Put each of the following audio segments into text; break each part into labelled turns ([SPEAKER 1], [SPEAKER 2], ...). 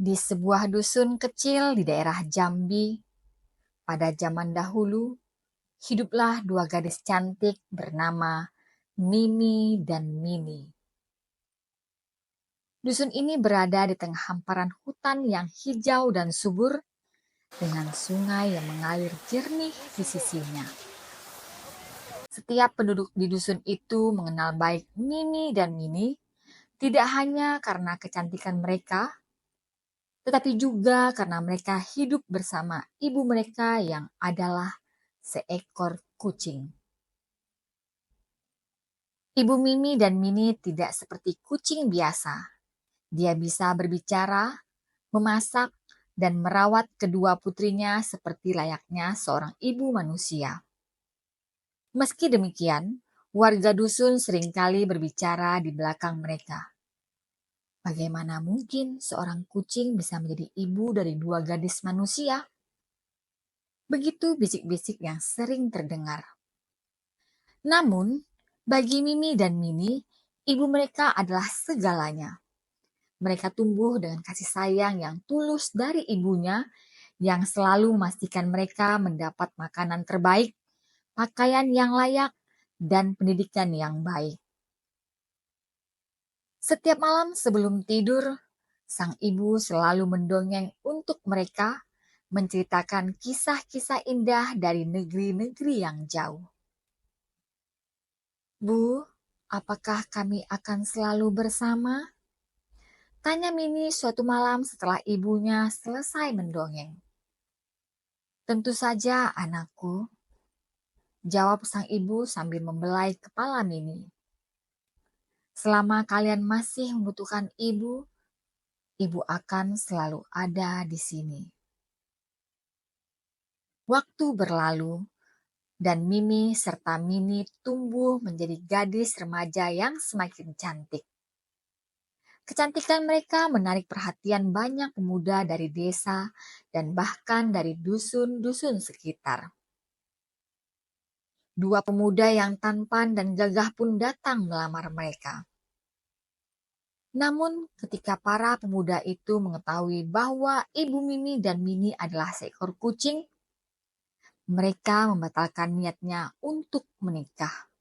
[SPEAKER 1] Di sebuah dusun kecil di daerah Jambi, pada zaman dahulu, hiduplah dua gadis cantik bernama Mimi dan Mini. Dusun ini berada di tengah hamparan hutan yang hijau dan subur dengan sungai yang mengalir jernih di sisinya. Setiap penduduk di dusun itu mengenal baik Mimi dan Mini, tidak hanya karena kecantikan mereka, tetapi juga karena mereka hidup bersama ibu mereka yang adalah seekor kucing. Ibu Mimi dan Mini tidak seperti kucing biasa. Dia bisa berbicara, memasak, dan merawat kedua putrinya seperti layaknya seorang ibu manusia. Meski demikian, warga dusun seringkali berbicara di belakang mereka. Bagaimana mungkin seorang kucing bisa menjadi ibu dari dua gadis manusia? Begitu bisik-bisik yang sering terdengar. Namun, bagi Mimi dan Mini, ibu mereka adalah segalanya. Mereka tumbuh dengan kasih sayang yang tulus dari ibunya yang selalu memastikan mereka mendapat makanan terbaik, pakaian yang layak, dan pendidikan yang baik. Setiap malam sebelum tidur, sang ibu selalu mendongeng untuk mereka, menceritakan kisah-kisah indah dari negeri-negeri yang jauh. Bu, apakah kami akan selalu bersama? Tanya Mini suatu malam setelah ibunya selesai mendongeng. Tentu saja anakku, jawab sang ibu sambil membelai kepala Mini. Selama kalian masih membutuhkan ibu, ibu akan selalu ada di sini. Waktu berlalu, dan Mimi serta Mini tumbuh menjadi gadis remaja yang semakin cantik. Kecantikan mereka menarik perhatian banyak pemuda dari desa dan bahkan dari dusun-dusun sekitar. Dua pemuda yang tampan dan gagah pun datang melamar mereka. Namun ketika para pemuda itu mengetahui bahwa ibu Mimi dan Mini adalah seekor kucing, mereka membatalkan niatnya untuk menikah.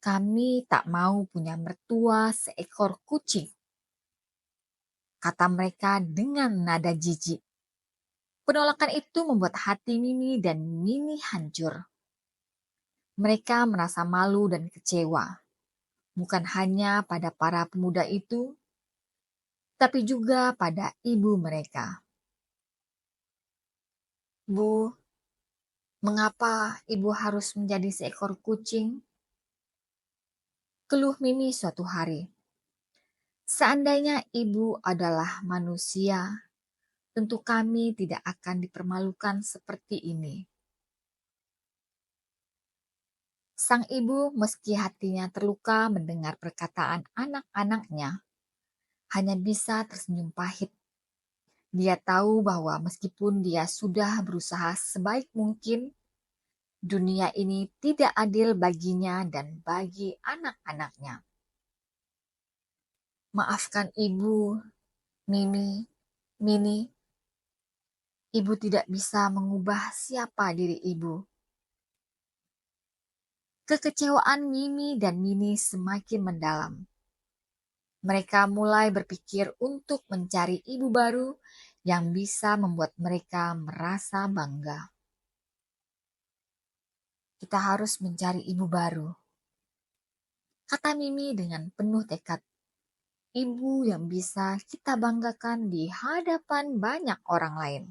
[SPEAKER 1] Kami tak mau punya mertua seekor kucing, kata mereka dengan nada jijik. Penolakan itu membuat hati Mimi dan Mini hancur. Mereka merasa malu dan kecewa, bukan hanya pada para pemuda itu, tapi juga pada ibu mereka. Bu, mengapa ibu harus menjadi seekor kucing? Keluh Mimi suatu hari. Seandainya ibu adalah manusia, tentu kami tidak akan dipermalukan seperti ini. Sang ibu meski hatinya terluka mendengar perkataan anak-anaknya, hanya bisa tersenyum pahit. Dia tahu bahwa meskipun dia sudah berusaha sebaik mungkin, dunia ini tidak adil baginya dan bagi anak-anaknya. Maafkan ibu, Mimi, Mini. Ibu tidak bisa mengubah siapa diri ibu. Kekecewaan Mimi dan Mini semakin mendalam. Mereka mulai berpikir untuk mencari ibu baru yang bisa membuat mereka merasa bangga. Kita harus mencari ibu baru, kata Mimi dengan penuh tekad. Ibu yang bisa kita banggakan di hadapan banyak orang lain.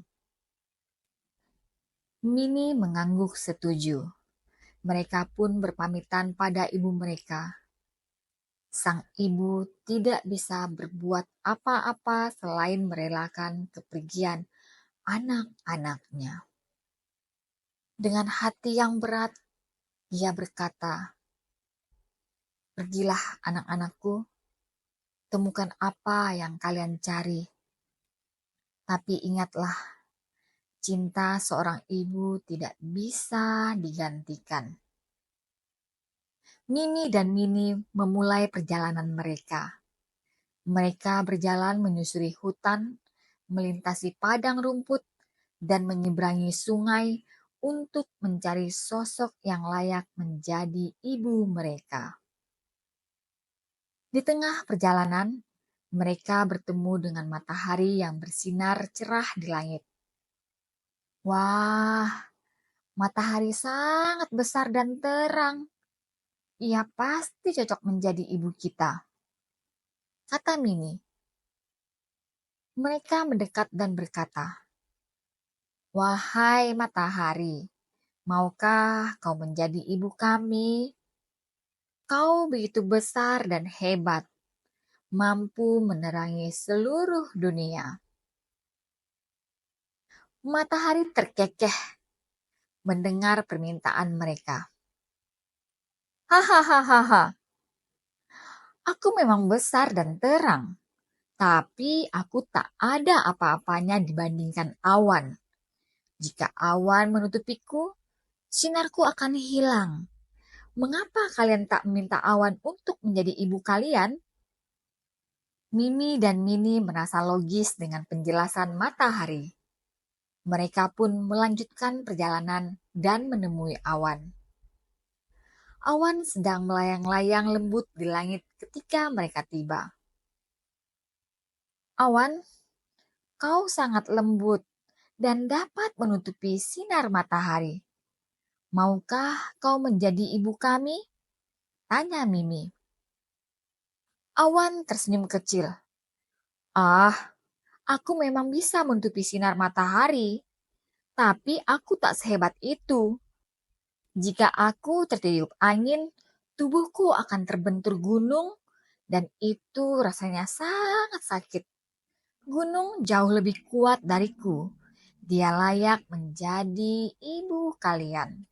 [SPEAKER 1] Mini mengangguk setuju. Mereka pun berpamitan pada ibu mereka. Sang ibu tidak bisa berbuat apa-apa selain merelakan kepergian anak-anaknya. Dengan hati yang berat, ia berkata, "Pergilah anak-anakku, temukan apa yang kalian cari. Tapi ingatlah, cinta seorang ibu tidak bisa digantikan." Mimi dan Mini memulai perjalanan mereka. Mereka berjalan menyusuri hutan, melintasi padang rumput, dan menyeberangi sungai untuk mencari sosok yang layak menjadi ibu mereka. Di tengah perjalanan, mereka bertemu dengan matahari yang bersinar cerah di langit. Wah, matahari sangat besar dan terang. Ia pasti cocok menjadi ibu kita, kata Mini. Mereka mendekat dan berkata, "Wahai matahari, maukah kau menjadi ibu kami? Kau begitu besar dan hebat, mampu menerangi seluruh dunia." Matahari terkekeh mendengar permintaan mereka. Hahaha, aku memang besar dan terang, tapi aku tak ada apa-apanya dibandingkan awan. Jika awan menutupiku, sinarku akan hilang. Mengapa kalian tak meminta awan untuk menjadi ibu kalian? Mimi dan Mini merasa logis dengan penjelasan matahari. Mereka pun melanjutkan perjalanan dan menemui awan. Awan sedang melayang-layang lembut di langit ketika mereka tiba. Awan, kau sangat lembut dan dapat menutupi sinar matahari. Maukah kau menjadi ibu kami? Tanya Mimi. Awan tersenyum kecil. Ah, aku memang bisa menutupi sinar matahari, tapi aku tak sehebat itu. Jika aku tertiup angin, tubuhku akan terbentur gunung dan itu rasanya sangat sakit. Gunung jauh lebih kuat dariku. Dia layak menjadi ibu kalian.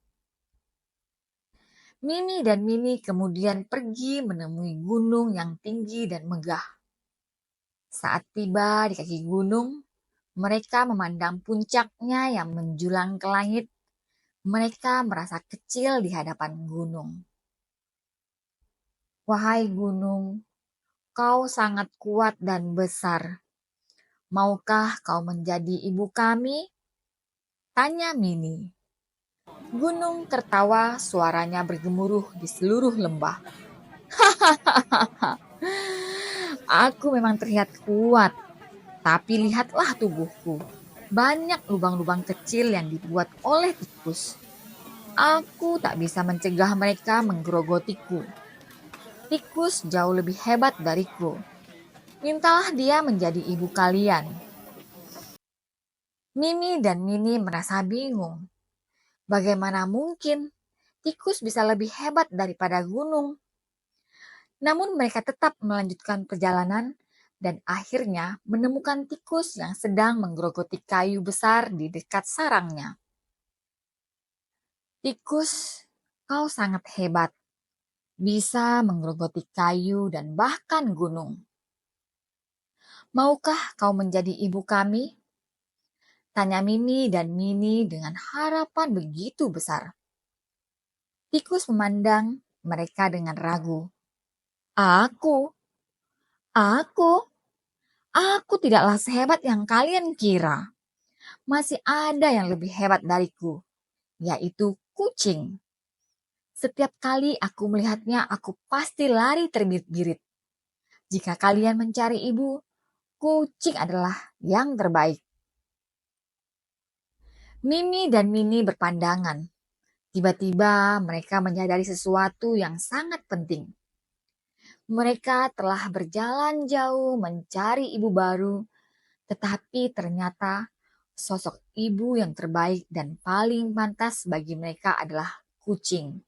[SPEAKER 1] Mimi dan Mini kemudian pergi menemui gunung yang tinggi dan megah. Saat tiba di kaki gunung, mereka memandang puncaknya yang menjulang ke langit. Mereka merasa kecil di hadapan gunung. Wahai gunung, kau sangat kuat dan besar. Maukah kau menjadi ibu kami? Tanya Mini. Gunung tertawa, suaranya bergemuruh di seluruh lembah. Aku memang terlihat kuat, tapi lihatlah tubuhku. Banyak lubang-lubang kecil yang dibuat oleh tikus. Aku tak bisa mencegah mereka menggerogotiku. Tikus jauh lebih hebat dariku. Mintalah dia menjadi ibu kalian. Mimi dan Mini merasa bingung. Bagaimana mungkin tikus bisa lebih hebat daripada gunung? Namun mereka tetap melanjutkan perjalanan dan akhirnya menemukan tikus yang sedang menggerogoti kayu besar di dekat sarangnya. Tikus, kau sangat hebat, bisa menggerogoti kayu dan bahkan gunung. Maukah kau menjadi ibu kami? Tanya Mimi dan Mini dengan harapan begitu besar. Tikus memandang mereka dengan ragu. Aku, aku tidaklah sehebat yang kalian kira. Masih ada yang lebih hebat dariku, yaitu kucing. Setiap kali aku melihatnya, aku pasti lari terbirit-birit. Jika kalian mencari ibu, kucing adalah yang terbaik. Mimi dan Mini berpandangan. Tiba-tiba mereka menyadari sesuatu yang sangat penting. Mereka telah berjalan jauh mencari ibu baru, tetapi ternyata sosok ibu yang terbaik dan paling pantas bagi mereka adalah kucing,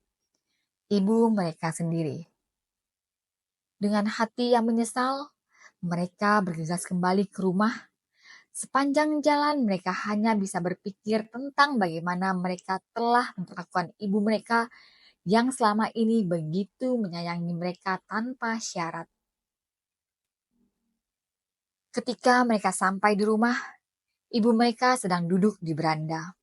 [SPEAKER 1] ibu mereka sendiri. Dengan hati yang menyesal, mereka bergegas kembali ke rumah. Sepanjang jalan mereka hanya bisa berpikir tentang bagaimana mereka telah memperlakukan ibu mereka yang selama ini begitu menyayangi mereka tanpa syarat. Ketika mereka sampai di rumah, ibu mereka sedang duduk di beranda.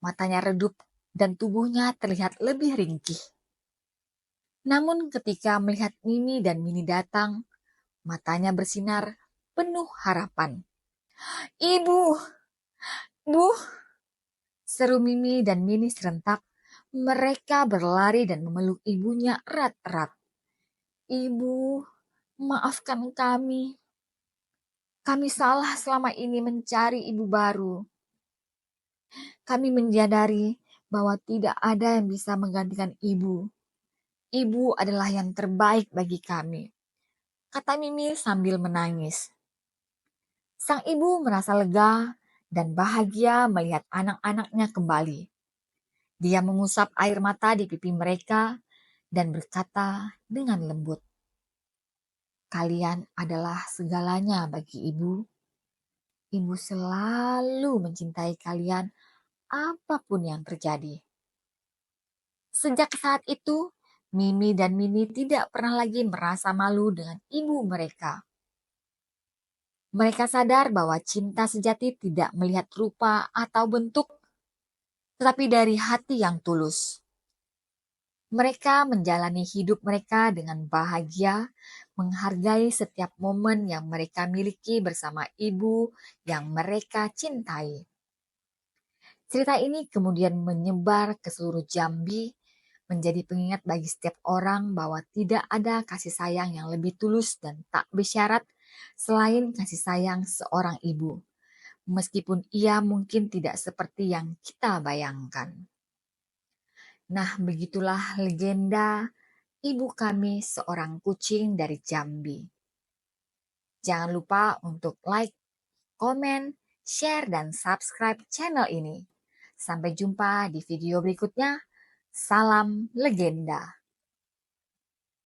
[SPEAKER 1] Matanya redup dan tubuhnya terlihat lebih ringkih. Namun ketika melihat Mimi dan Mini datang, Matanya bersinar penuh harapan. "Ibu, Bu!" seru Mimi dan Mini serentak. Mereka berlari dan memeluk ibunya erat-erat. "Ibu, maafkan kami. Kami salah selama ini mencari ibu baru. Kami menyadari bahwa tidak ada yang bisa menggantikan ibu. Ibu adalah yang terbaik bagi kami," kata Mimi sambil menangis. Sang ibu merasa lega dan bahagia melihat anak-anaknya kembali. Dia mengusap air mata di pipi mereka dan berkata dengan lembut, "Kalian adalah segalanya bagi ibu. Ibu selalu mencintai kalian apapun yang terjadi." Sejak saat itu, Mimi dan Mini tidak pernah lagi merasa malu dengan ibu mereka. Mereka sadar bahwa cinta sejati tidak melihat rupa atau bentuk, tetapi dari hati yang tulus. Mereka menjalani hidup mereka dengan bahagia, menghargai setiap momen yang mereka miliki bersama ibu yang mereka cintai. Cerita ini kemudian menyebar ke seluruh Jambi, menjadi pengingat bagi setiap orang bahwa tidak ada kasih sayang yang lebih tulus dan tak bersyarat selain kasih sayang seorang ibu, meskipun ia mungkin tidak seperti yang kita bayangkan. Nah, begitulah legenda ibu kami seorang kucing dari Jambi. Jangan lupa untuk like, komen, share, dan subscribe channel ini. Sampai jumpa di video berikutnya. Salam legenda.